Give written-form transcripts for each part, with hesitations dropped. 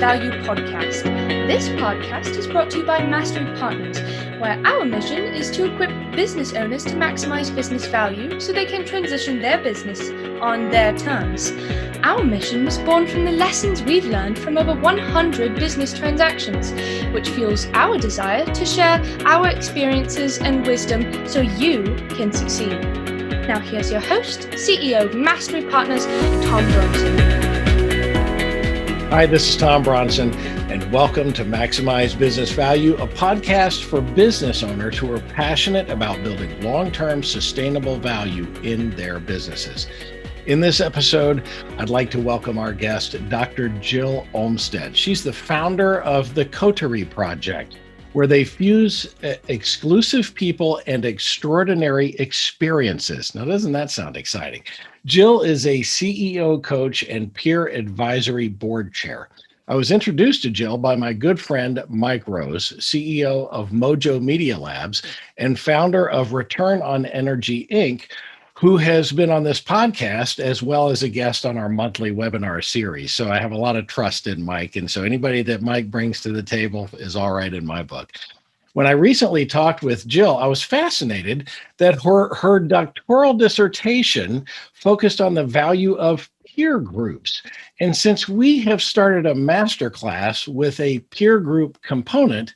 Value podcast. This podcast is brought to you by Mastery Partners, where our mission is to equip business owners to maximize business value so they can transition their business on their terms. Our mission was born from the lessons we've learned from over 100 business transactions, which fuels our desire to share our experiences and wisdom so you can succeed. Now here's your host, CEO of Mastery Partners, Tom Bronson. Hi, this is Tom Bronson, and welcome to Maximize Business Value, a podcast for business owners who are passionate about building long-term sustainable value in their businesses. In this episode, I'd like to welcome our guest, Dr. Jill Olmsted. She's the founder of the Coterie Project, where they fuse exclusive people and extraordinary experiences. Now, doesn't that sound exciting? Jill is a CEO coach and peer advisory board chair. I was introduced to Jill by my good friend, Mike Rose, CEO of Mojo Media Labs and founder of Return on Energy, Inc., who has been on this podcast as well as a guest on our monthly webinar series. So I have a lot of trust in Mike. And so anybody that Mike brings to the table is all right in my book. When I recently talked with Jill, I was fascinated that her doctoral dissertation focused on the value of peer groups. And since we have started a masterclass with a peer group component,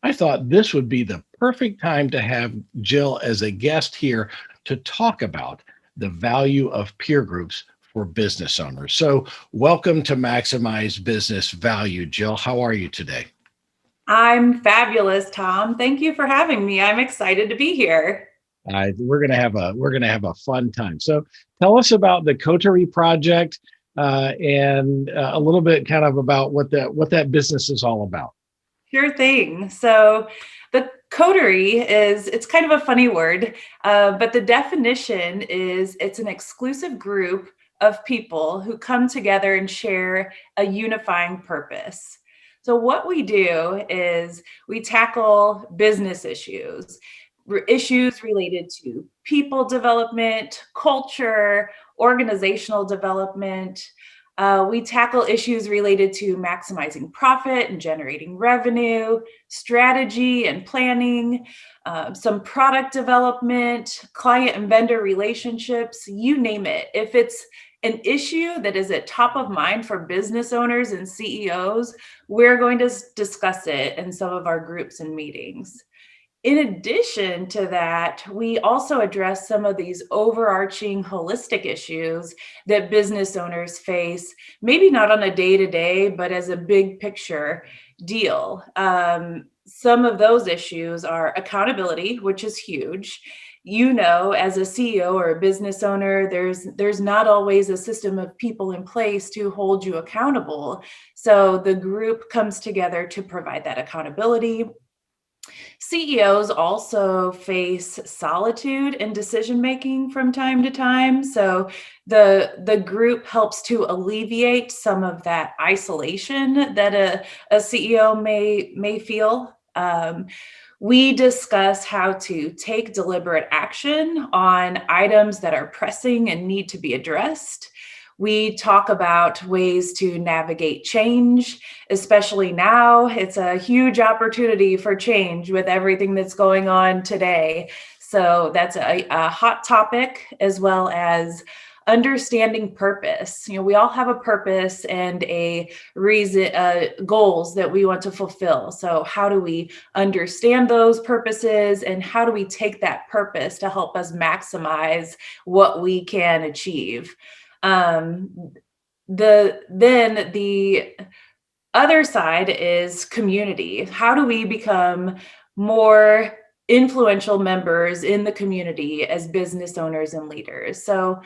I thought this would be the perfect time to have Jill as a guest here to talk about the value of peer groups for business owners. So welcome to Maximize Business Value, Jill. How are you today? I'm fabulous, Tom. Thank you for having me. I'm excited to be here. We're gonna have a fun time. So tell us about the Coterie Project and a little bit kind of about what that business is all about. Sure thing. So the Coterie it's kind of a funny word, but the definition is it's an exclusive group of people who come together and share a unifying purpose. So what we do is we tackle business issues related to people development, culture, organizational development. We tackle issues related to maximizing profit and generating revenue, strategy and planning, some product development, client and vendor relationships, you name it. If it's an issue that is at top of mind for business owners and CEOs, we're going to discuss it in some of our groups and meetings. In addition to that, we also address some of these overarching holistic issues that business owners face, maybe not on a day-to-day, but as a big picture deal. Some of those issues are accountability, which is huge. You know, as a CEO or a business owner, there's not always a system of people in place to hold you accountable. So the group comes together to provide that accountability. CEOs also face solitude in decision-making from time to time. So the group helps to alleviate some of that isolation that a CEO may feel. We discuss how to take deliberate action on items that are pressing and need to be addressed. We talk about ways to navigate change, especially now. It's a huge opportunity for change with everything that's going on today. So that's a hot topic, as well as understanding purpose. You know, we all have a purpose and a reason, goals that we want to fulfill. So how do we understand those purposes, and how do we take that purpose to help us maximize what we can achieve? The other side is community. How do we become more influential members in the community as business owners and leaders? So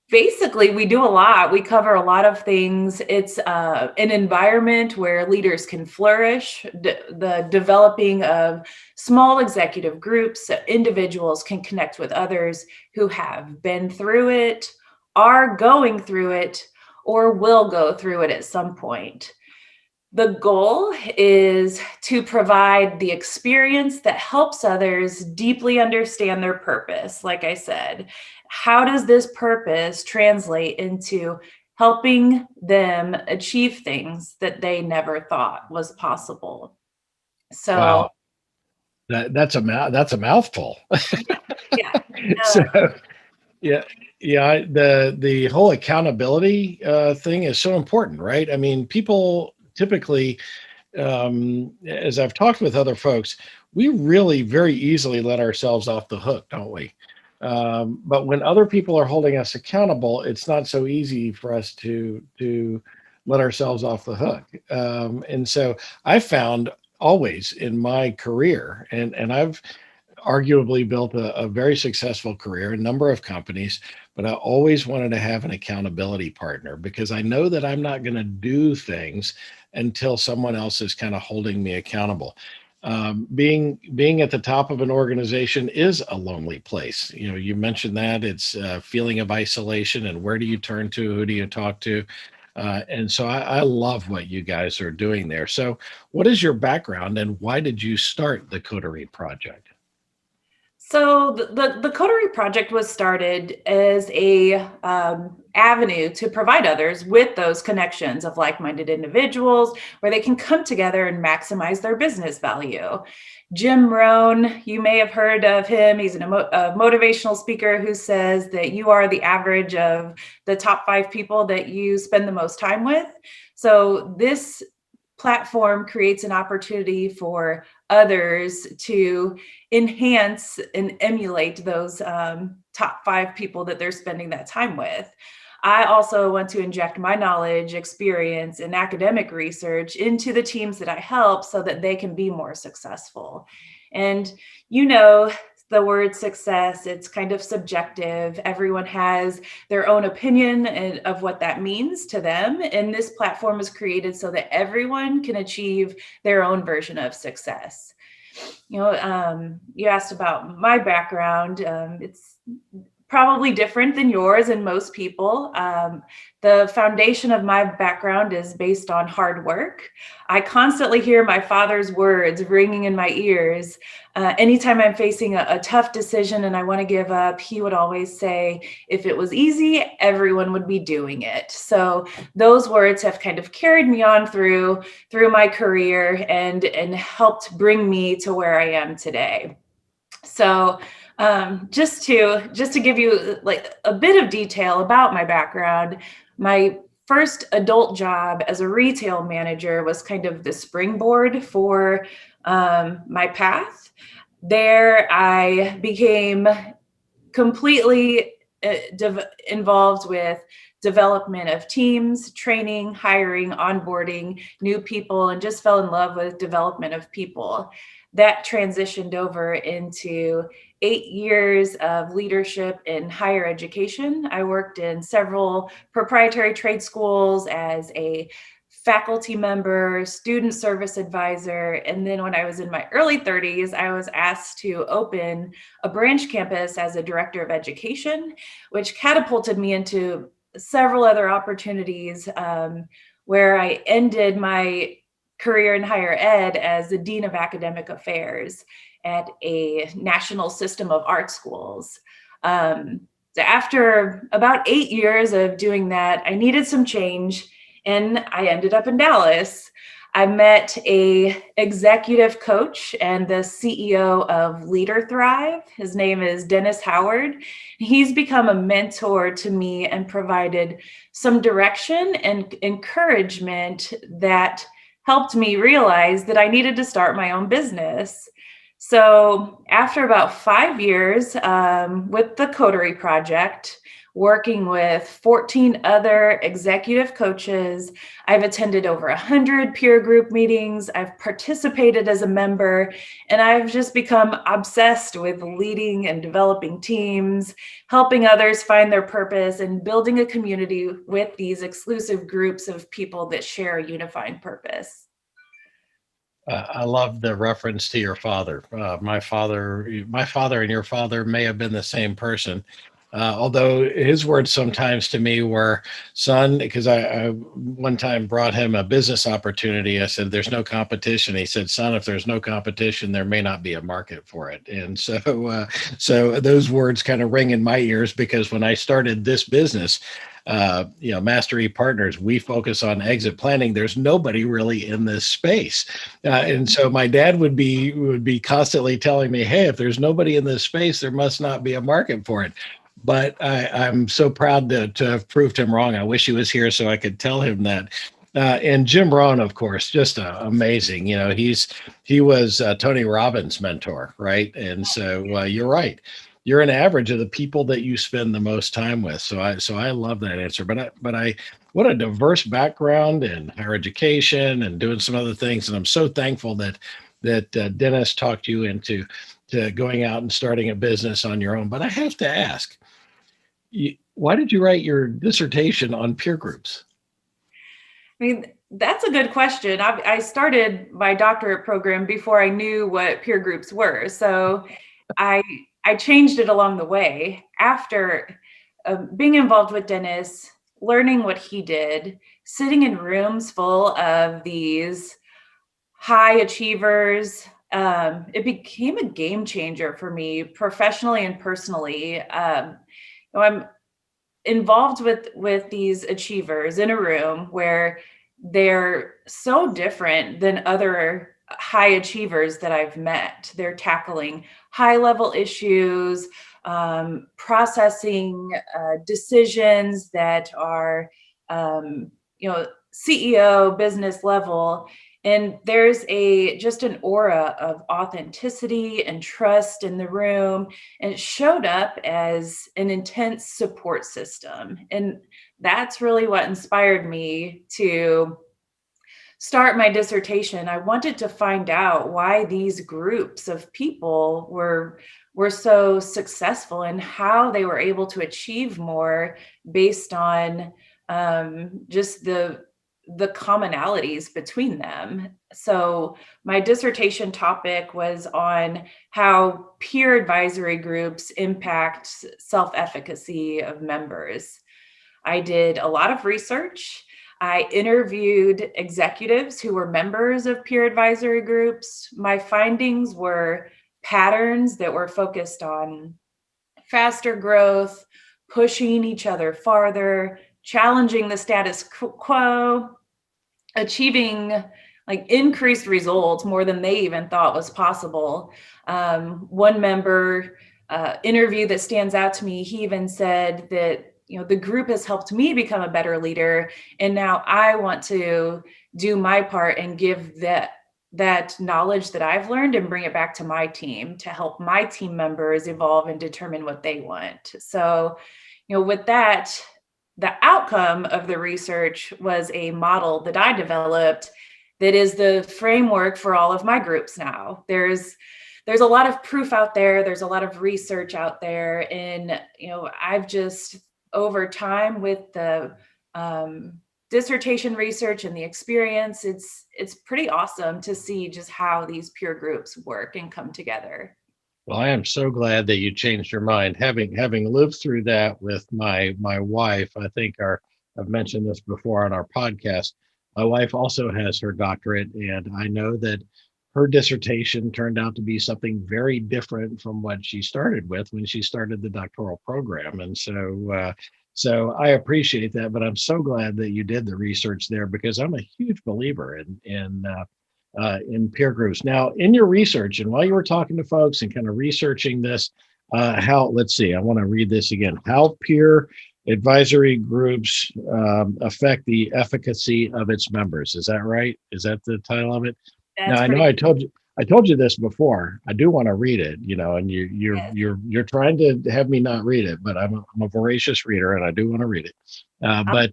basically, we do a lot. We cover a lot of things. It's an environment where leaders can flourish, the developing of small executive groups, so individuals can connect with others who have been through it, are going through it, or will go through it at some point. The goal is to provide the experience that helps others deeply understand their purpose. Like I said, how does this purpose translate into helping them achieve things that they never thought was possible. So, Wow, that's a mouthful. yeah. So yeah, yeah, the whole accountability thing is so important, right? I mean, people typically, as I've talked with other folks, we really very easily let ourselves off the hook, don't we? But when other people are holding us accountable, it's not so easy for us to let ourselves off the hook. And so I found always in my career, and I've arguably built a very successful career, a number of companies, but I always wanted to have an accountability partner because I know that I'm not going to do things until someone else is kind of holding me accountable. Being at the top of an organization is a lonely place. You know, you mentioned that it's a feeling of isolation, and where do you turn to? Who do you talk to? And so I love what you guys are doing there. So, what is your background, and why did you start the Coterie Project? So the Coterie Project was started as a avenue to provide others with those connections of like-minded individuals where they can come together and maximize their business value. Jim Rohn, you may have heard of him. He's a motivational speaker who says that you are the average of the top 5 people that you spend the most time with. So this platform creates an opportunity for others to enhance and emulate those top 5 people that they're spending that time with. I also want to inject my knowledge, experience, and academic research into the teams that I help so that they can be more successful. And you know, the word success, it's kind of subjective. Everyone has their own opinion of what that means to them. And this platform is created so that everyone can achieve their own version of success. You asked about my background. It's probably different than yours and most people. The foundation of my background is based on hard work. I constantly hear my father's words ringing in my ears. Anytime I'm facing a tough decision and I want to give up, he would always say, if it was easy, everyone would be doing it. So those words have kind of carried me on through my career and helped bring me to where I am today. So just to give you like a bit of detail about my background, my first adult job as a retail manager was kind of the springboard for my path. There, I became completely involved with development of teams, training, hiring, onboarding new people, and just fell in love with development of people. That transitioned over into 8 years of leadership in higher education. I worked in several proprietary trade schools as a faculty member, student service advisor. And then when I was in my early 30s, I was asked to open a branch campus as a director of education, which catapulted me into several other opportunities where I ended my career in higher ed as the Dean of Academic Affairs at a national system of art schools. So after about 8 years of doing that, I needed some change and I ended up in Dallas. I met a executive coach and the CEO of Leader Thrive. His name is Dennis Howard. He's become a mentor to me and provided some direction and encouragement that helped me realize that I needed to start my own business. So after about 5 years with the Coterie Project, working with 14 other executive coaches, I've attended over 100 peer group meetings. I've participated as a member, and I've just become obsessed with leading and developing teams, helping others find their purpose, and building a community with these exclusive groups of people that share a unifying purpose. I love the reference to your father. My father and your father may have been the same person. Although his words sometimes to me were, son, because I one time brought him a business opportunity. I said, there's no competition. He said, son, if there's no competition, there may not be a market for it. And so those words kind of ring in my ears because when I started this business, Mastery Partners, we focus on exit planning. There's nobody really in this space. And so my dad would be constantly telling me, hey, if there's nobody in this space, there must not be a market for it. But I'm so proud to have proved him wrong. I wish he was here so I could tell him that. And Jim Rohn, of course, just amazing. He was Tony Robbins' mentor, right? And so you're right. You're an average of the people that you spend the most time with. So I love that answer. But I what a diverse background in higher education and doing some other things. And I'm so thankful that Dennis talked you into going out and starting a business on your own. But I have to ask, why did you write your dissertation on peer groups? I mean, that's a good question. I started my doctorate program before I knew what peer groups were. So I changed it along the way after being involved with Dennis, learning what he did, sitting in rooms full of these high achievers. It became a game changer for me professionally and personally. I'm involved with these achievers in a room where they're so different than other high achievers that I've met. They're tackling high level issues, processing decisions that are, CEO business level. And there's just an aura of authenticity and trust in the room. And it showed up as an intense support system. And that's really what inspired me to start my dissertation. I wanted to find out why these groups of people were so successful and how they were able to achieve more based on just the commonalities between them. So my dissertation topic was on how peer advisory groups impact self-efficacy of members. I did a lot of research. I interviewed executives who were members of peer advisory groups. My findings were patterns that were focused on faster growth, pushing each other farther, challenging the status quo, achieving like increased results more than they even thought was possible. One member interview that stands out to me, he even said that, the group has helped me become a better leader. And now I want to do my part and give that knowledge that I've learned and bring it back to my team to help my team members evolve and determine what they want. So, with that, the outcome of the research was a model that I developed that is the framework for all of my groups now. There's a lot of proof out there. There's a lot of research out there. And, I've just, over time with the dissertation research and the experience, it's pretty awesome to see just how these peer groups work and come together. Well, I am so glad that you changed your mind. Having lived through that with my wife, I've mentioned this before on our podcast. My wife also has her doctorate, and I know that her dissertation turned out to be something very different from what she started with when she started the doctoral program. And so I appreciate that, but I'm so glad that you did the research there because I'm a huge believer in peer groups. Now, in your research, and while you were talking to folks and kind of researching this, let's see, I want to read this again. How peer advisory groups affect the efficacy of its members. Is that right? Is that the title of it? Now, I know I told you this before. I do want to read it, and you're trying to have me not read it, but I'm a voracious reader and I do want to read it. But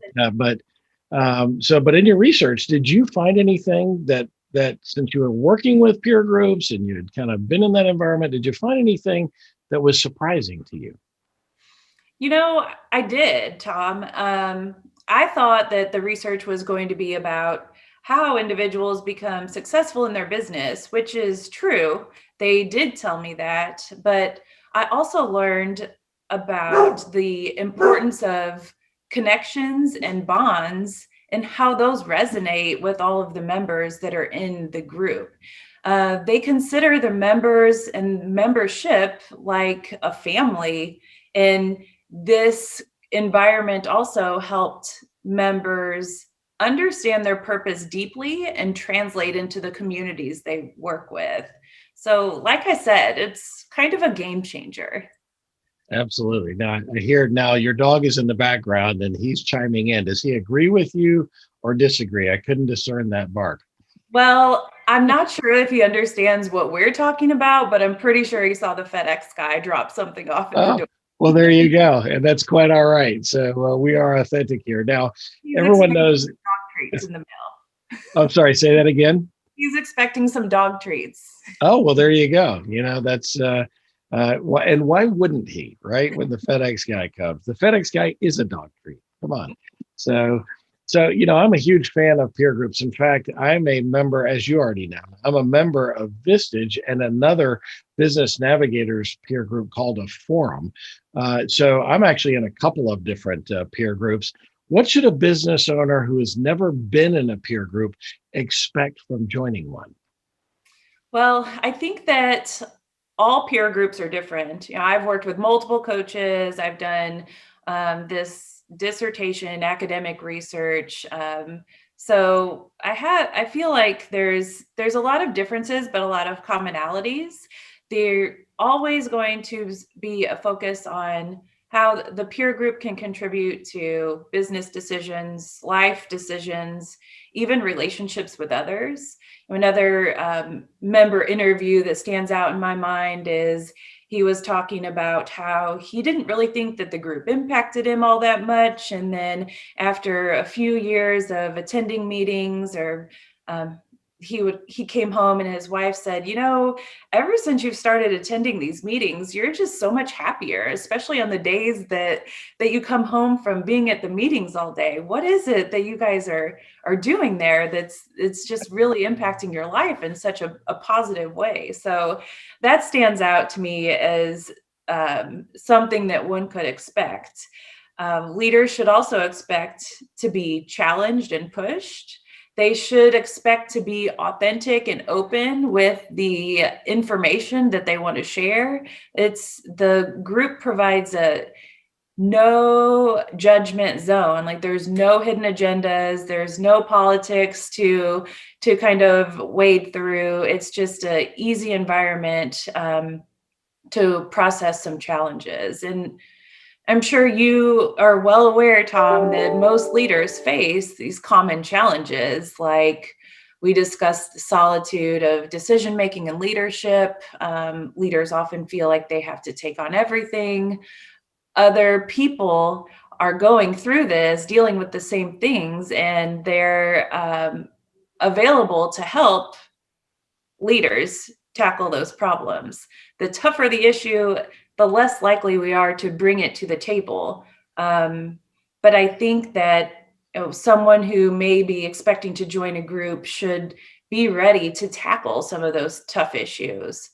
in your research, did you find anything that since you were working with peer groups and you had kind of been in that environment, did you find anything that was surprising to you? I did, Tom. I thought that the research was going to be about how individuals become successful in their business, which is true. They did tell me that, but I also learned about the importance of connections and bonds and how those resonate with all of the members that are in the group. They consider the members and membership like a family, and this environment also helped members understand their purpose deeply and translate into the communities they work with. So, like I said, it's kind of a game changer. Absolutely. Now, I hear now your dog is in the background and he's chiming in. Does he agree with you or disagree? I couldn't discern that bark. Well, I'm not sure if he understands what we're talking about, but I'm pretty sure he saw the FedEx guy drop something off at the Oh, door. well, there you go. And that's quite all right. So we are authentic here. Now, He's everyone expecting knows. some dog treats in the mail. I'm sorry, say that again. He's expecting some dog treats. Oh, well, there you go. That's and why wouldn't he, right? When the FedEx guy comes, the FedEx guy is a dog treat. Come on. So, I'm a huge fan of peer groups. In fact, I'm a member, as you already know, I'm a member of Vistage and another business navigators peer group called a forum. So I'm actually in a couple of different peer groups. What should a business owner who has never been in a peer group expect from joining one? Well, I think that all peer groups are different. I've worked with multiple coaches. I've done this dissertation, academic research. So I feel like there's a lot of differences, but a lot of commonalities. They're always going to be a focus on how the peer group can contribute to business decisions, life decisions, even relationships with others. Another member interview that stands out in my mind is he was talking about how he didn't really think that the group impacted him all that much. And then after a few years of attending meetings or he came home and his wife said, ever since you've started attending these meetings, you're just so much happier, especially on the days that you come home from being at the meetings all day. What is it that you guys are doing there it's just really impacting your life in such a positive way? So that stands out to me as something that one could expect. Leaders should also expect to be challenged and pushed. They should expect to be authentic and open with the information that they want to share. The group provides a no judgment zone. Like there's no hidden agendas, there's no politics to kind of wade through. It's just an easy environment to process some challenges. And I'm sure you are well aware, Tom, that most leaders face these common challenges. Like we discussed the solitude of decision making and leadership. Leaders often feel like they have to take on everything. Other people are going through this, dealing with the same things, and they're available to help leaders tackle those problems. The tougher the issue, the less likely we are to bring it to the table. But I think that someone who may be expecting to join a group should be ready to tackle some of those tough issues.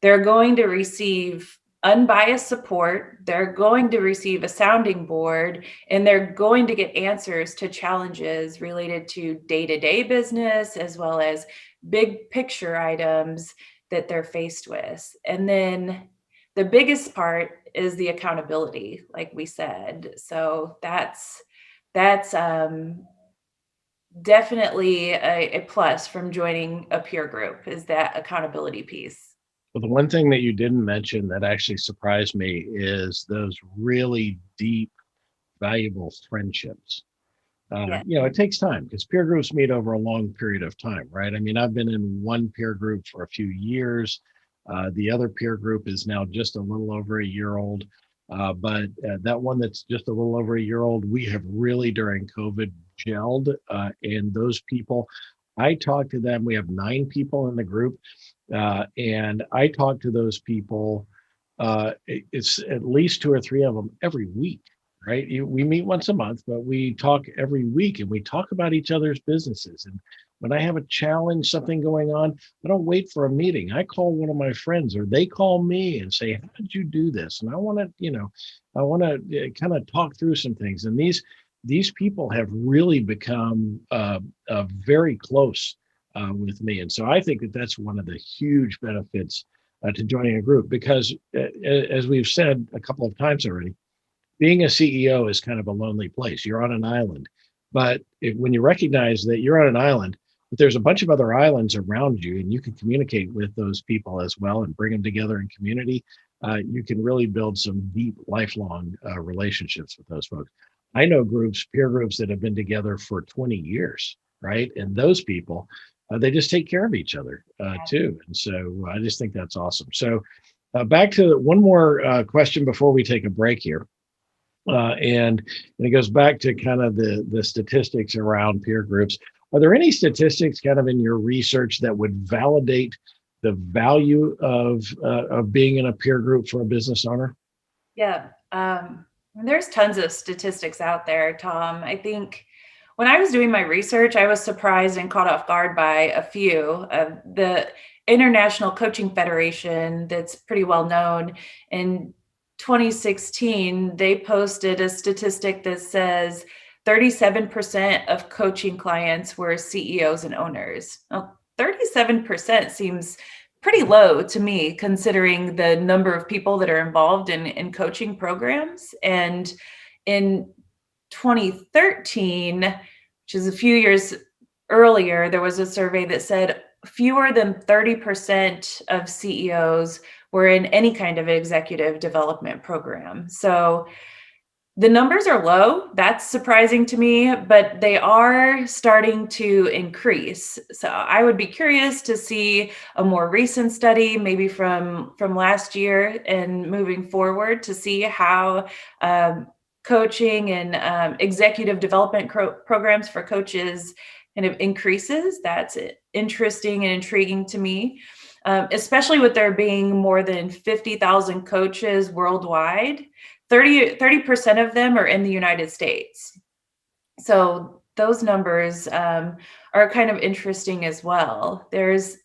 They're going to receive unbiased support, they're going to receive a sounding board, and they're going to get answers to challenges related to day-to-day business as well as big picture items that they're faced with. And then the biggest part is the accountability, like we said. So that's definitely a plus from joining a peer group, is that accountability piece. Well, the one thing that you didn't mention that actually surprised me is those really deep, valuable friendships. Yeah. It takes time because peer groups meet over a long period of time, right? I mean, I've been in one peer group for a few years. The other peer group is now just a little over a year old. But that one that's just a little over a year old, we have really during COVID gelled. And those people, I talk to them. We have 9 people in the group. And I talk to those people. It's at least 2 or 3 of them every week, right? We meet once a month, but we talk every week and we talk about each other's businesses. And when I have a challenge, something going on, I don't wait for a meeting. I call one of my friends or they call me and say, how did you do this? And I want to kind of talk through some things. And these people have really become very close with me. And so I think that that's one of the huge benefits to joining a group, because as we've said a couple of times already, being a CEO is kind of a lonely place. You're on an island. But when you recognize that you're on an island, but there's a bunch of other islands around you, and you can communicate with those people as well and bring them together in community, you can really build some deep, lifelong relationships with those folks. I know peer groups that have been together for 20 years, right? And those people, they just take care of each other too. And so I just think that's awesome. So back to one more question before we take a break here. And it goes back to kind of the statistics around peer groups. Are there any statistics kind of in your research that would validate the value of being in a peer group for a business owner? Yeah, there's tons of statistics out there, Tom. I think when I was doing my research, I was surprised and caught off guard by a few. The International Coaching Federation, that's pretty well known, in 2016, they posted a statistic that says 37% of coaching clients were CEOs and owners. Now, 37% seems pretty low to me, considering the number of people that are involved in coaching programs. And in 2013, which is a few years earlier, there was a survey that said fewer than 30% of CEOs were in any kind of executive development program. So the numbers are low. That's surprising to me, but they are starting to increase. So I would be curious to see a more recent study, maybe from last year and moving forward, to see how coaching and executive development programs for coaches kind of increases. That's interesting and intriguing to me, especially with there being more than 50,000 coaches worldwide. 30% of them are in the United States. So those numbers are kind of interesting as well. There's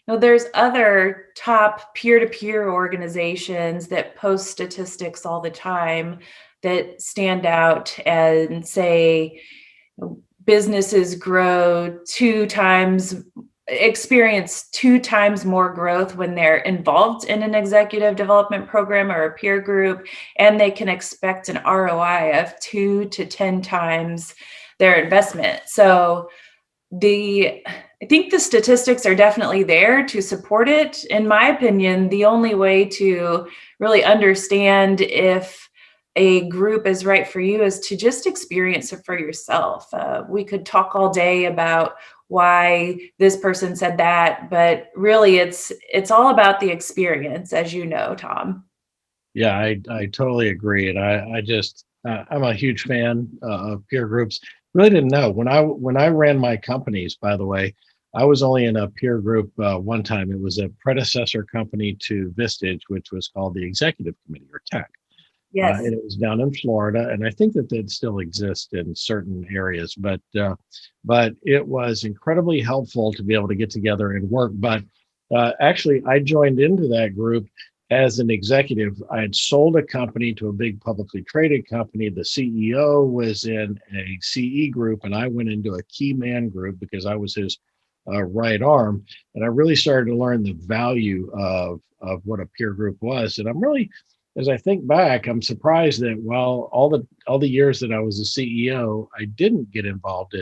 other top peer-to-peer organizations that post statistics all the time that stand out and say businesses experience 2 times more growth when they're involved in an executive development program or a peer group, and they can expect an ROI of 2 to 10 times their investment. So I think the statistics are definitely there to support it. In my opinion, the only way to really understand if a group is right for you is to just experience it for yourself. We could talk all day about why this person said that, but really it's all about the experience, as you know, Tom. Yeah, I totally agree. And I'm a huge fan of peer groups. Really didn't know when I ran my companies, by the way, I was only in a peer group one time. It was a predecessor company to Vistage, which was called the Executive Committee, or TEC. Yes. And it was down in Florida, and I think that still exists in certain areas. But it was incredibly helpful to be able to get together and work. But actually, I joined into that group as an executive. I had sold a company to a big publicly traded company. The CEO was in a CE group, and I went into a key man group because I was his right arm. And I really started to learn the value of what a peer group was. And I'm really, as I think back, I'm surprised that while all the years that I was a CEO, I didn't get involved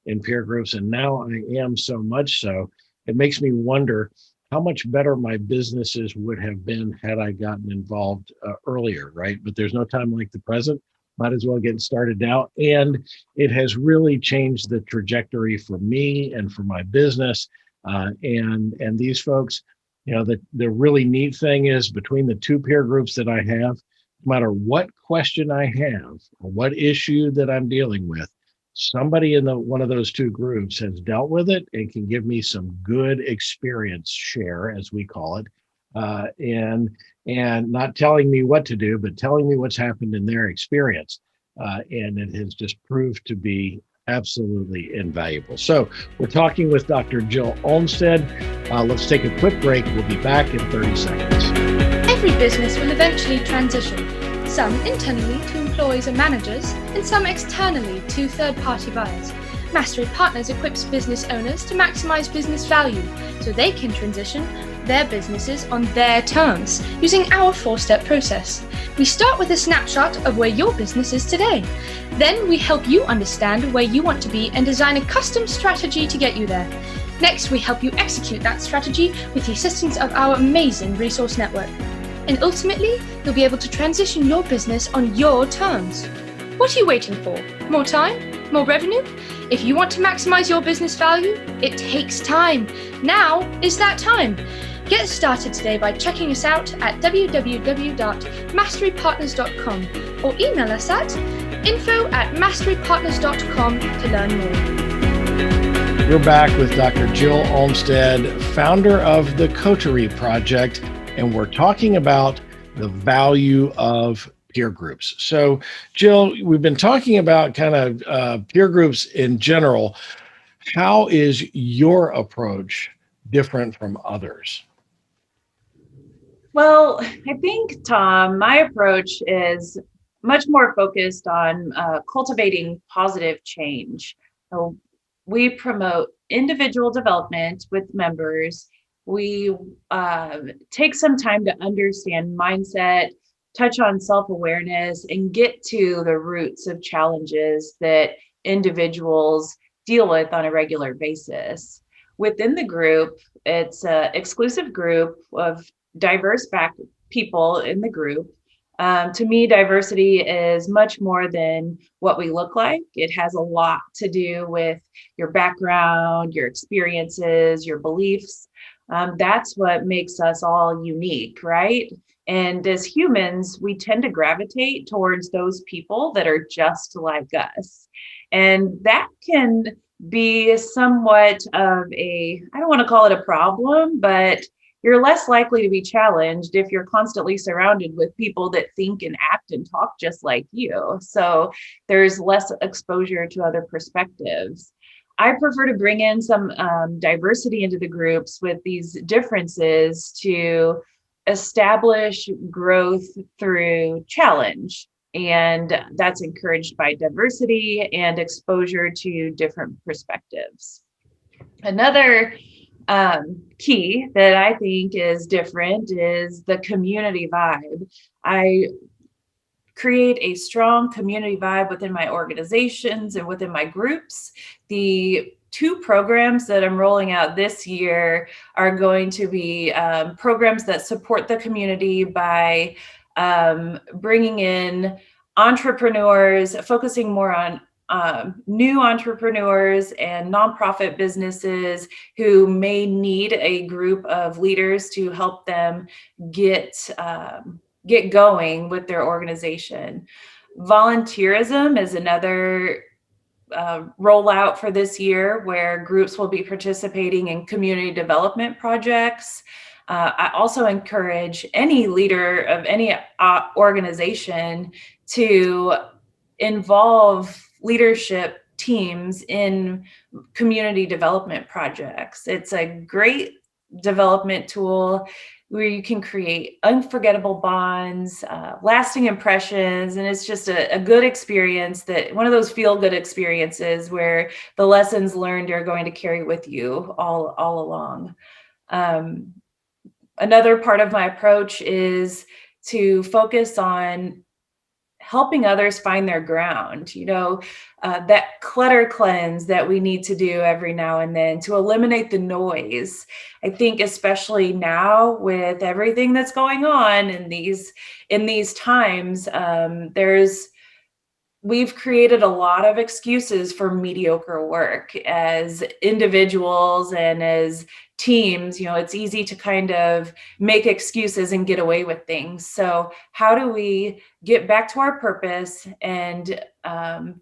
in peer groups, and now I am so much so. It makes me wonder how much better my businesses would have been had I gotten involved earlier, right? But there's no time like the present. Might as well get started now. And it has really changed the trajectory for me and for my business. And these folks, the really neat thing is, between the 2 peer groups that I have, no matter what question I have or what issue that I'm dealing with, somebody in one of those 2 groups has dealt with it and can give me some good experience share, as we call it, and not telling me what to do, but telling me what's happened in their experience. And it has just proved to be absolutely invaluable. So we're talking with Dr. Jill Olmsted. Let's take a quick break. We'll be back in 30 seconds. Every business will eventually transition, some internally to employees and managers, and some externally to third-party buyers. Mastery Partners equips business owners to maximize business value so they can transition their businesses on their terms using our 4-step process. We start with a snapshot of where your business is today. Then we help you understand where you want to be and design a custom strategy to get you there. Next, we help you execute that strategy with the assistance of our amazing resource network. And ultimately, you'll be able to transition your business on your terms. What are you waiting for? More time? More revenue? If you want to maximize your business value, it takes time. Now is that time. Get started today by checking us out at www.masterypartners.com or email us at info@masterypartners.com to learn more. We're back with Dr. Jill Olmsted, founder of the Coterie Project, and we're talking about the value of peer groups. So, Jill, we've been talking about kind of peer groups in general. How is your approach different from others? Well, I think, Tom, my approach is much more focused on cultivating positive change. So we promote individual development with members. We take some time to understand mindset, touch on self-awareness, and get to the roots of challenges that individuals deal with on a regular basis. Within the group, it's an exclusive group of diverse people in the group. To me, diversity is much more than what we look like. It has a lot to do with your background, your experiences, your beliefs. That's what makes us all unique, right? And as humans, we tend to gravitate towards those people that are just like us. And that can be somewhat of I don't want to call it a problem, but you're less likely to be challenged if you're constantly surrounded with people that think and act and talk just like you. So there's less exposure to other perspectives. I prefer to bring in some diversity into the groups with these differences to establish growth through challenge. And that's encouraged by diversity and exposure to different perspectives. Another key that I think is different is the community vibe. I create a strong community vibe within my organizations and within my groups. The 2 programs that I'm rolling out this year are going to be programs that support the community by bringing in entrepreneurs, focusing more on new entrepreneurs and nonprofit businesses who may need a group of leaders to help them get going with their organization. Volunteerism is another rollout for this year where groups will be participating in community development projects. I also encourage any leader of any organization to involve leadership teams in community development projects. It's a great development tool where you can create unforgettable bonds, lasting impressions, and it's just a good experience, that one of those feel-good experiences where the lessons learned are going to carry with you all along. Another part of my approach is to focus on helping others find their ground, that clutter cleanse that we need to do every now and then to eliminate the noise. I think especially now with everything that's going on in these times, we've created a lot of excuses for mediocre work as individuals and as teams. It's easy to kind of make excuses and get away with things. So how do we get back to our purpose and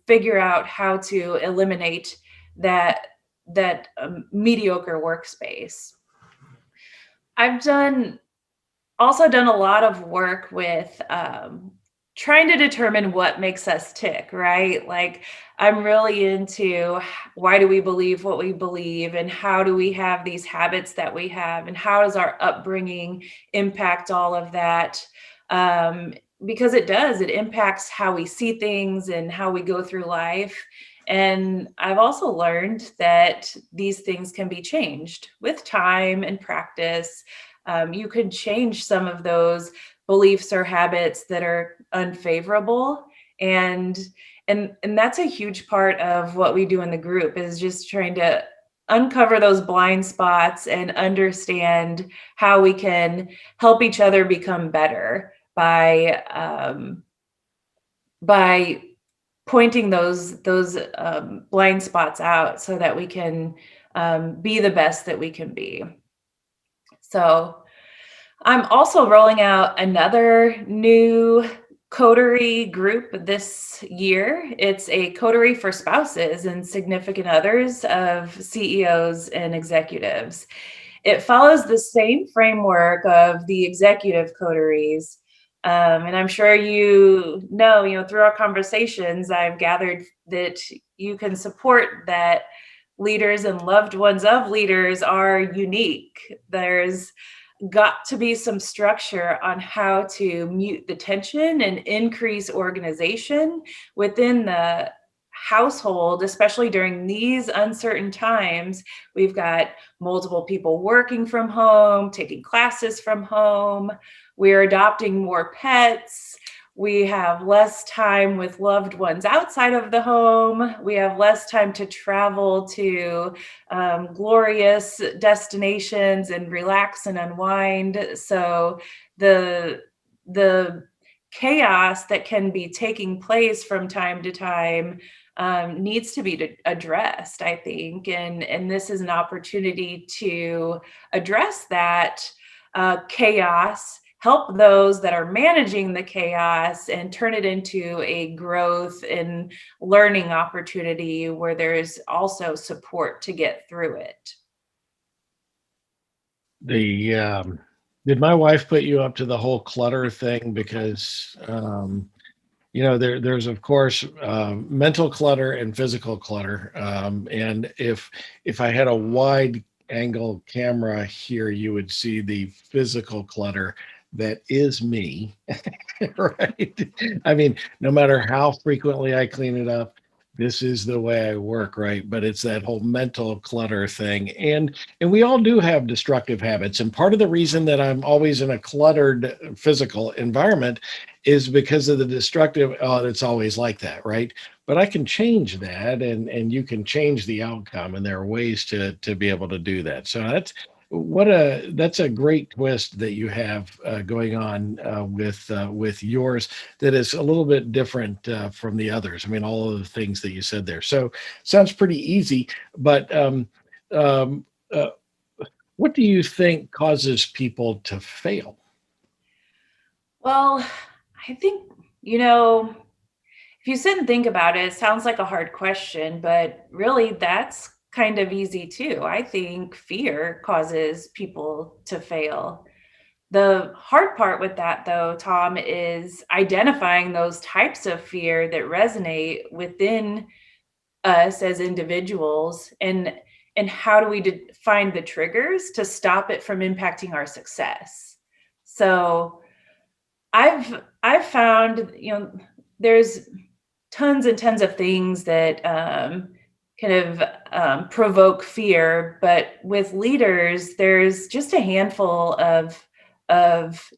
figure out how to eliminate that mediocre workspace? I've also done a lot of work with trying to determine what makes us tick, right? Like, I'm really into why do we believe what we believe, and how do we have these habits that we have, and how does our upbringing impact all of that? because it impacts how we see things and how we go through life. And I've also learned that these things can be changed with time and practice. You can change some of those beliefs or habits that are unfavorable. And and that's a huge part of what we do in the group, is just trying to uncover those blind spots and understand how we can help each other become better by pointing those blind spots out so that we can be the best that we can be. So I'm also rolling out another new Coterie group this year. It's a Coterie for spouses and significant others of CEOs and executives. It follows the same framework of the executive coteries. And I'm sure through our conversations, I've gathered that you can support that leaders and loved ones of leaders are unique. There's got to be some structure on how to mute the tension and increase organization within the household, especially during these uncertain times. We've got multiple people working from home, taking classes from home. We're adopting more pets. We have less time with loved ones outside of the home. We have less time to travel to glorious destinations and relax and unwind. So the chaos that can be taking place from time to time needs to be addressed, I think. And this is an opportunity to address that chaos, help those that are managing the chaos, and turn it into a growth and learning opportunity where there's also support to get through it. Did my wife put you up to the whole clutter thing? Because there's of course mental clutter and physical clutter. And if I had a wide angle camera here, you would see the physical clutter that is me. Right? I mean, no matter how frequently I clean it up, this is the way I work, right? But it's that whole mental clutter thing. And we all do have destructive habits. And part of the reason that I'm always in a cluttered physical environment is because of the destructive, oh, it's always like that, right? But I can change that, and you can change the outcome, and there are ways to be able to do that. So that's a great twist that you have going on with yours, that is a little bit different from the others. I mean, all of the things that you said there. So sounds pretty easy, but um, uh, what do you think causes people to fail? Well, I think, if you sit and think about it, it sounds like a hard question, but really that's kind of easy too. I think fear causes people to fail. The hard part with that, though, Tom, is identifying those types of fear that resonate within us as individuals, and how do we find the triggers to stop it from impacting our success. So I've found, there's tons and tons of things that kind of provoke fear, but with leaders, there's just a handful of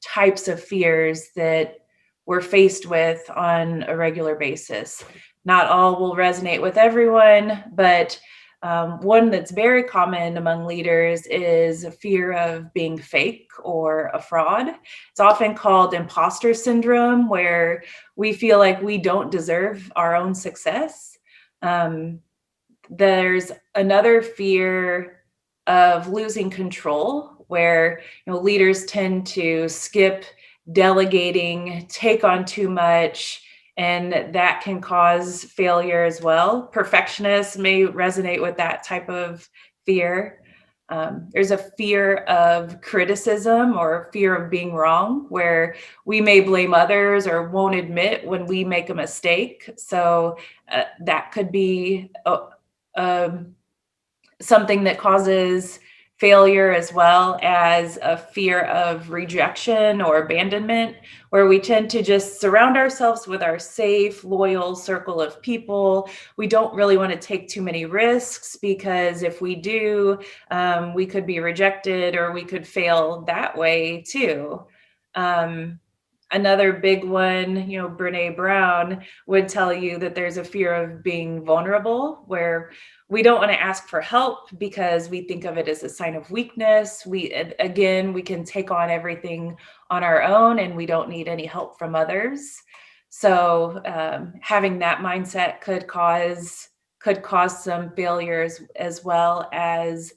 types of fears that we're faced with on a regular basis. Not all will resonate with everyone, but one that's very common among leaders is a fear of being fake or a fraud. It's often called imposter syndrome, where we feel like we don't deserve our own success. There's another fear of losing control, where leaders tend to skip delegating, take on too much, and that can cause failure as well. Perfectionists may resonate with that type of fear. There's a fear of criticism or fear of being wrong, where we may blame others or won't admit when we make a mistake. So that could be something that causes failure as well as a fear of rejection or abandonment, where we tend to just surround ourselves with our safe, loyal circle of people. We don't really want to take too many risks because if we do, we could be rejected or we could fail that way too. Another big one, Brene Brown would tell you that there's a fear of being vulnerable, where we don't want to ask for help because we think of it as a sign of weakness. We can take on everything on our own and we don't need any help from others. So having that mindset could cause some failures, as well as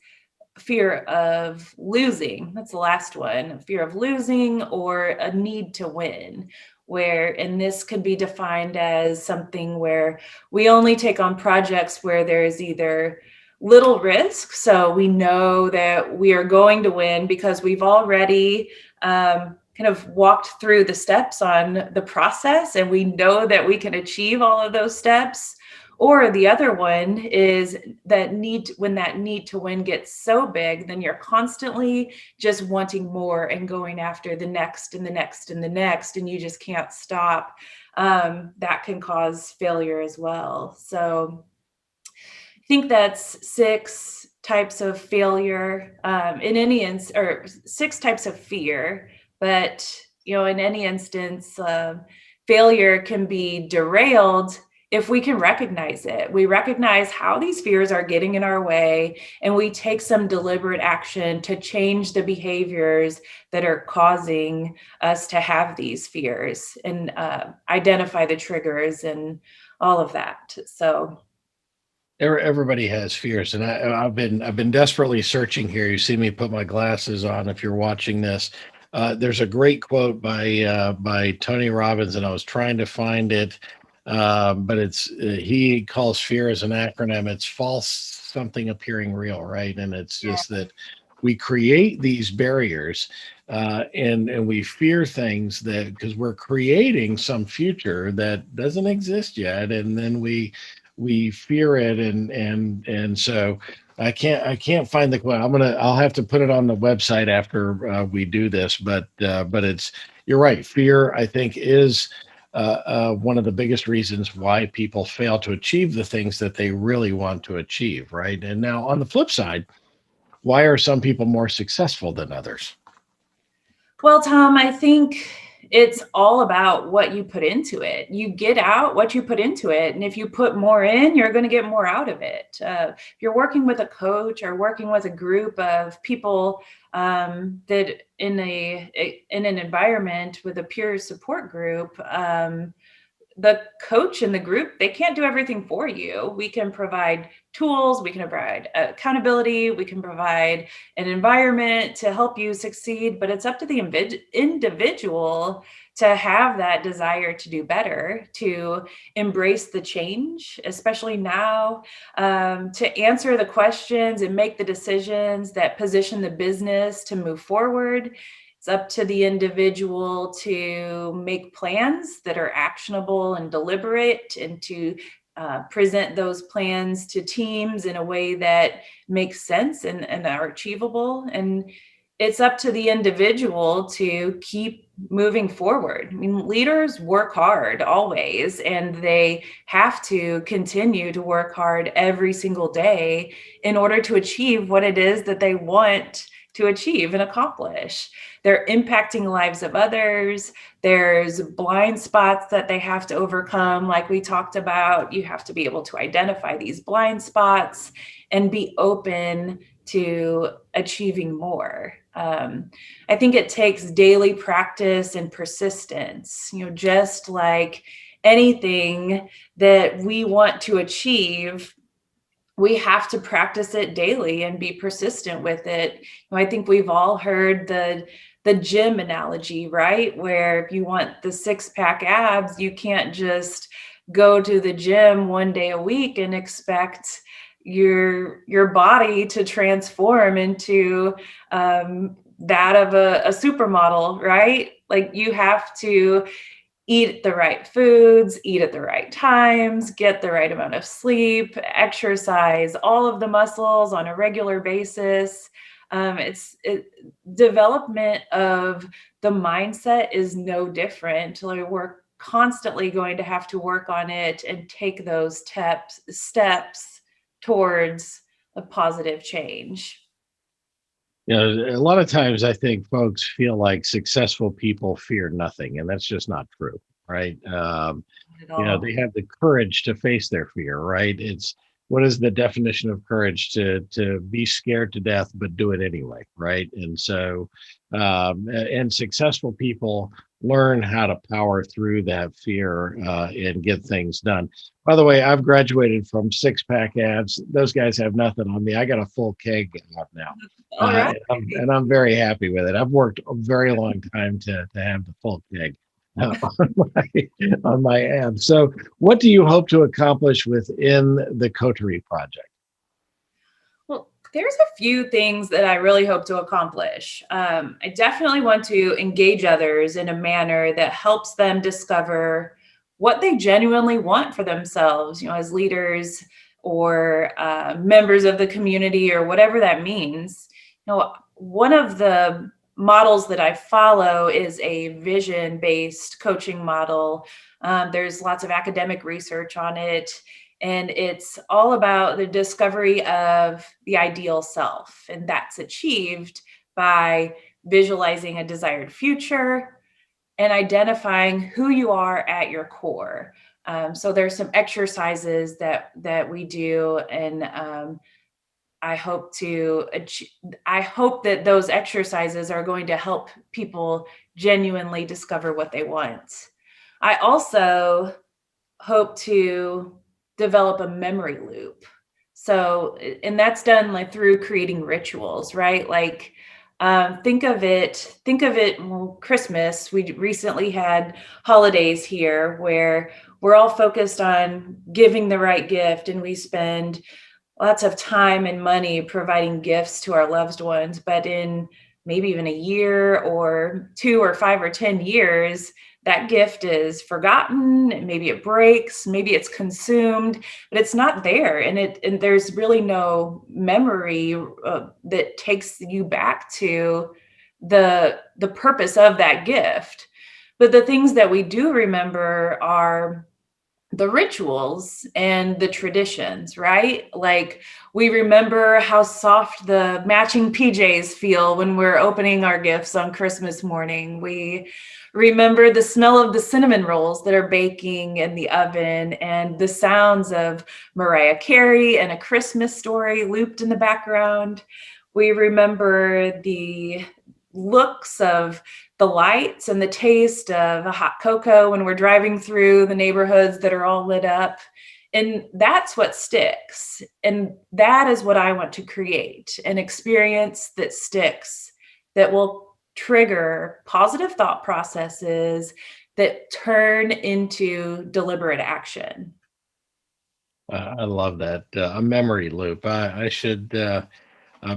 fear of losing. That's the last one, fear of losing or a need to win, and this could be defined as something where we only take on projects where there's either little risk. So we know that we are going to win because we've already kind of walked through the steps on the process and we know that we can achieve all of those steps. Or the other one is when that need to win gets so big, then you're constantly just wanting more and going after the next and the next and the next, and you just can't stop. That can cause failure as well. So I think that's 6 types of failure or 6 types of fear, but in any instance, failure can be derailed if we can recognize it. We recognize how these fears are getting in our way, and we take some deliberate action to change the behaviors that are causing us to have these fears, and identify the triggers and all of that. So Everybody has fears, and I've been desperately searching here. You see me put my glasses on. If you're watching this, there's a great quote by Tony Robbins, and I was trying to find it, but he calls fear as an acronym. It's false something appearing real, right? And it's just that we create these barriers, and we fear things that because we're creating some future that doesn't exist yet, and then we fear it, and so I can't find the quote. I'll have to put it on the website after we do this, but you're right. Fear, I think, is one of the biggest reasons why people fail to achieve the things that they really want to achieve, right? And now on the flip side, why are some people more successful than others? Well, Tom, I think it's all about what you put into it. You get out what you put into it. And if you put more in, you're going to get more out of it. If you're working with a coach or working with a group of people that in an environment with a peer support group, the coach in the group, they can't do everything for you. We can provide tools, we can provide accountability, we can provide an environment to help you succeed, but it's up to the individual to have that desire to do better, to embrace the change, especially now, to answer the questions and make the decisions that position the business to move forward. It's up to the individual to make plans that are actionable and deliberate, and to present those plans to teams in a way that makes sense and are achievable. And it's up to the individual to keep moving forward. I mean, leaders work hard always, and they have to continue to work hard every single day in order to achieve what it is that they want to achieve and accomplish. They're impacting the lives of others. There's blind spots that they have to overcome. Like we talked about, you have to be able to identify these blind spots and be open to achieving more. I think it takes daily practice and persistence, just like anything that we want to achieve, we have to practice it daily and be persistent with it. I think we've all heard the gym analogy, right? Where if you want the 6-pack abs, you can't just go to the gym one day a week and expect your body to transform into that of a supermodel, right? Like you have to eat the right foods, eat at the right times, get the right amount of sleep, exercise all of the muscles on a regular basis. Development of the mindset is no different. Like, we're constantly going to have to work on it and take those steps towards a positive change. A lot of times I think folks feel like successful people fear nothing, and that's just not true, right? At all. They have the courage to face their fear, right? It's what is the definition of courage? To be scared to death but do it anyway, right? And so and successful people learn how to power through that fear and get things done. By the way, I've graduated from six-pack abs. Those guys have nothing on me. I got a full keg out now. All right. And I'm very happy with it. I've worked a very long time to have the full keg on my abs. So, what do you hope to accomplish within the Coterie Project? Well, there's a few things that I really hope to accomplish. I definitely want to engage others in a manner that helps them discover what they genuinely want for themselves, as leaders or members of the community or whatever that means. One of the models that I follow is a vision-based coaching model. There's lots of academic research on it. And it's all about the discovery of the ideal self. And that's achieved by visualizing a desired future and identifying who you are at your core. So there's some exercises that we do, and I hope that those exercises are going to help people genuinely discover what they want. I also hope to develop a memory loop. So, and that's done like through creating rituals, right? Like, well, Christmas. We recently had holidays here where we're all focused on giving the right gift, and we spend lots of time and money providing gifts to our loved ones. But in maybe even a year or 2 or 5 or 10 years, that gift is forgotten, and maybe it breaks, maybe it's consumed, but it's not there. And there's really no memory that takes you back to the purpose of that gift. But the things that we do remember are the rituals and the traditions, right? Like, we remember how soft the matching PJs feel when we're opening our gifts on Christmas morning. We remember the smell of the cinnamon rolls that are baking in the oven and the sounds of Mariah Carey and A Christmas Story looped in the background. We remember the looks of the lights and the taste of a hot cocoa when we're driving through the neighborhoods that are all lit up. And that's what sticks. And that is what I want to create, an experience that sticks, that will trigger positive thought processes that turn into deliberate action. I love that. A memory loop. I should.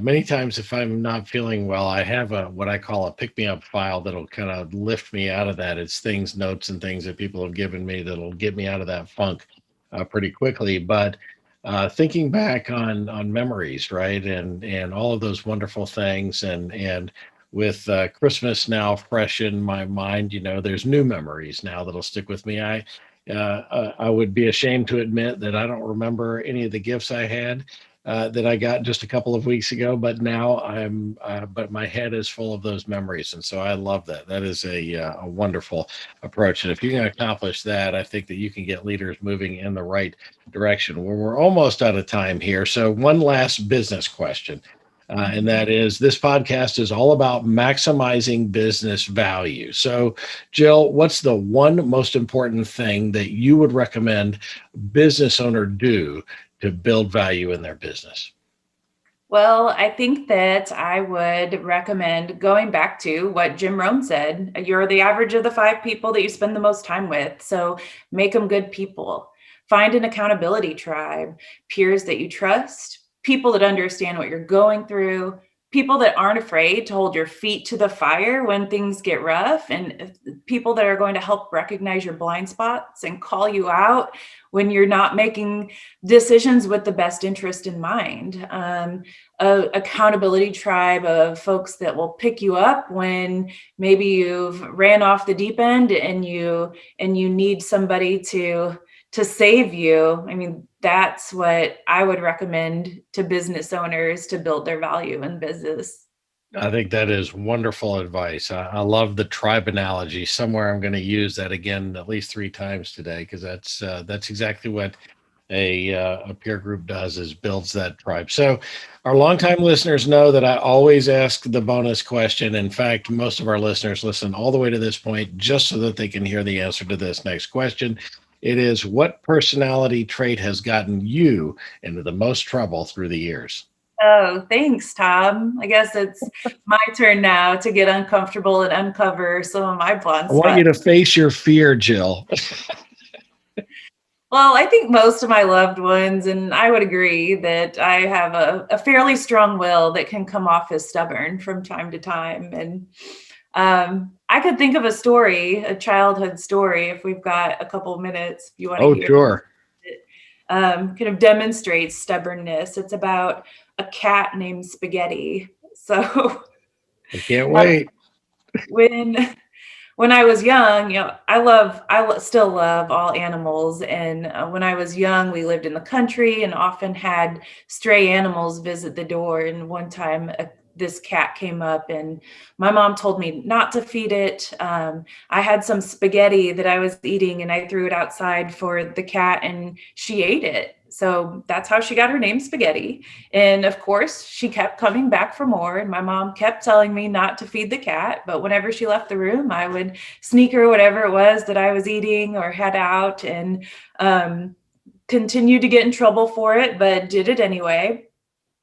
Many times, if I'm not feeling well, I have what I call a pick me up file that'll kind of lift me out of that. It's things, notes, and things that people have given me that'll get me out of that funk pretty quickly. But thinking back on memories, right, and all of those wonderful things, and with Christmas now fresh in my mind, there's new memories now that'll stick with me. I would be ashamed to admit that I don't remember any of the gifts I had that I got just a couple of weeks ago, but now but my head is full of those memories. And so I love that. That is a wonderful approach. And if you can accomplish that, I think that you can get leaders moving in the right direction. Well, we're almost out of time here. So one last business question. And that is, this podcast is all about maximizing business value. So, Jill, what's the one most important thing that you would recommend business owner do to build value in their business? Well, I think that I would recommend going back to what Jim Rohn said. You're the average of the 5 people that you spend the most time with. So make them good people. Find an accountability tribe, peers that you trust, people that understand what you're going through, people that aren't afraid to hold your feet to the fire when things get rough, and people that are going to help recognize your blind spots and call you out when you're not making decisions with the best interest in mind. A accountability tribe of folks that will pick you up when maybe you've ran off the deep end and you need somebody to save you. I mean, that's what I would recommend to business owners to build their value in business. I think that is wonderful advice. I love the tribe analogy. Somewhere I'm going to use that again at least 3 times today, because that's exactly what a peer group does, is builds that tribe. So our longtime listeners know that I always ask the bonus question. In fact, most of our listeners listen all the way to this point just so that they can hear the answer to this next question. It is, what personality trait has gotten you into the most trouble through the years? Oh, thanks, Tom. I guess it's my turn now to get uncomfortable and uncover some of my blind I want spots. you to face your fear, Jill. Well, I think most of my loved ones, and I would agree that I have a fairly strong will that can come off as stubborn from time to time. And I could think of a story, a childhood story, if we've got a couple of minutes, if you want to Oh, hear sure. it. Kind of demonstrates stubbornness. It's about a cat named Spaghetti. So I can't wait. when I was young, still love all animals. And when I was young, we lived in the country and often had stray animals visit the door. And one time, this cat came up, and my mom told me not to feed it. I had some spaghetti that I was eating, and I threw it outside for the cat, and she ate it. So that's how she got her name, Spaghetti. And of course, she kept coming back for more. And my mom kept telling me not to feed the cat. But whenever she left the room, I would sneak her whatever it was that I was eating or had out, and continued to get in trouble for it, but did it anyway.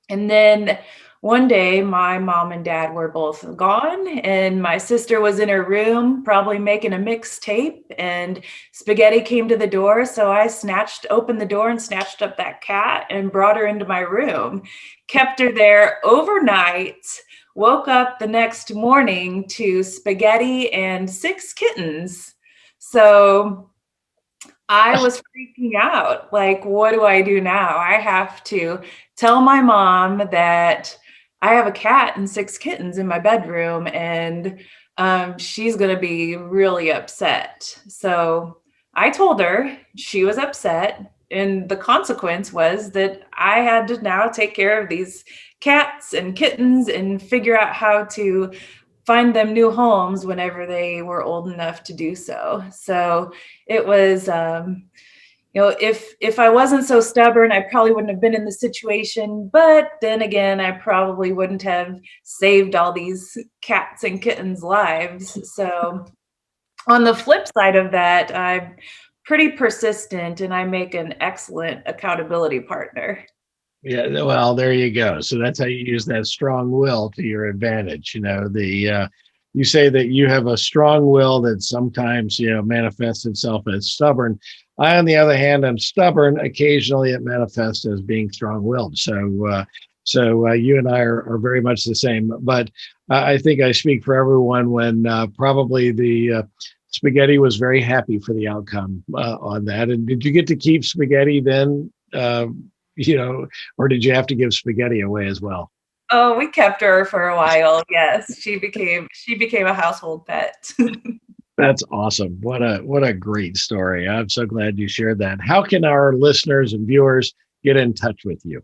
And then one day, my mom and dad were both gone, and my sister was in her room, probably making a mixtape, and Spaghetti came to the door. So I opened the door and snatched up that cat and brought her into my room, kept her there overnight, woke up the next morning to Spaghetti and 6 kittens. So I was freaking out. Like, what do I do now? I have to tell my mom that I have a cat and 6 kittens in my bedroom, and she's going to be really upset. So I told her. She was upset. And the consequence was that I had to now take care of these cats and kittens and figure out how to find them new homes whenever they were old enough to do so. So it was, if I wasn't so stubborn, I probably wouldn't have been in the situation. But then again, I probably wouldn't have saved all these cats and kittens' lives. So on the flip side of that, I'm pretty persistent, and I make an excellent accountability partner. Yeah, well, there you go. So that's how you use that strong will to your advantage. You say that you have a strong will that sometimes, manifests itself as stubborn. I, on the other hand, am stubborn. Occasionally, it manifests as being strong-willed. So you and I are very much the same. But I think I speak for everyone when probably the Spaghetti was very happy for the outcome on that. And did you get to keep Spaghetti then? Or did you have to give Spaghetti away as well? Oh, we kept her for a while. Yes, she became a household pet. That's awesome. What a great story. I'm so glad you shared that. How can our listeners and viewers get in touch with you?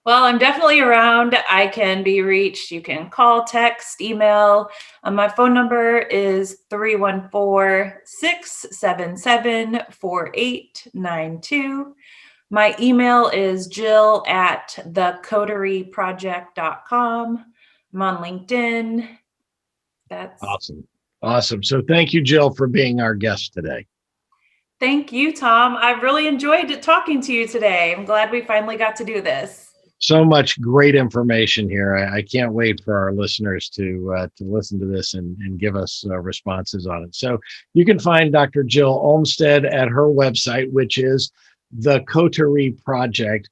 Well, I'm definitely around. I can be reached. You can call, text, email. My phone number is 314-677-4892. My email is jill@thecoterieproject.com. I'm on LinkedIn. That's Awesome. So thank you, Jill, for being our guest today. Thank you, Tom. I've really enjoyed talking to you today. I'm glad we finally got to do this. So much great information here. I can't wait for our listeners to listen to this and give us responses on it. So you can find Dr. Jill Olmsted at her website, which is the Coterie Project.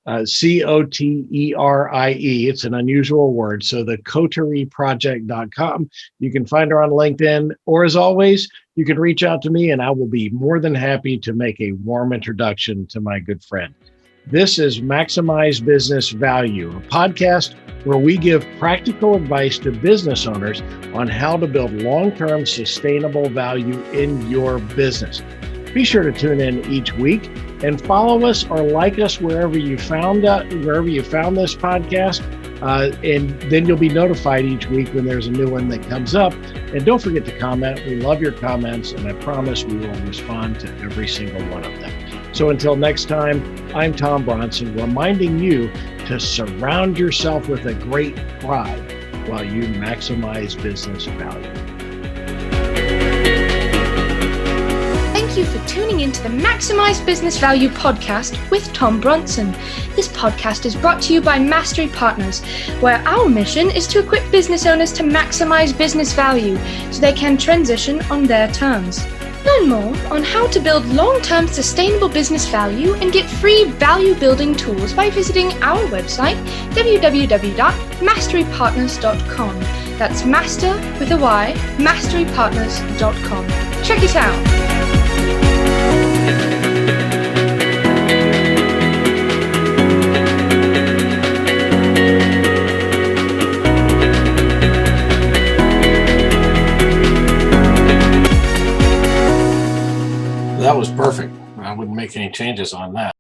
Coterie. It's an unusual word. So the coterieproject.com. You can find her on LinkedIn, or as always, you can reach out to me and I will be more than happy to make a warm introduction to my good friend. This is Maximize Business Value, a podcast where we give practical advice to business owners on how to build long-term sustainable value in your business. Be sure to tune in each week and follow us or like us wherever you found this podcast. And then you'll be notified each week when there's a new one that comes up. And don't forget to comment. We love your comments, and I promise we will respond to every single one of them. So until next time, I'm Tom Bronson, reminding you to surround yourself with a great tribe while you maximize business value. Thank you for tuning into the Maximize Business Value podcast with Tom Bronson. This podcast is brought to you by Mastery Partners, where our mission is to equip business owners to maximize business value so they can transition on their terms. Learn more on how to build long-term sustainable business value and get free value-building tools by visiting our website, www.masterypartners.com. That's master with a Y, masterypartners.com. Check it out. That was perfect. I wouldn't make any changes on that.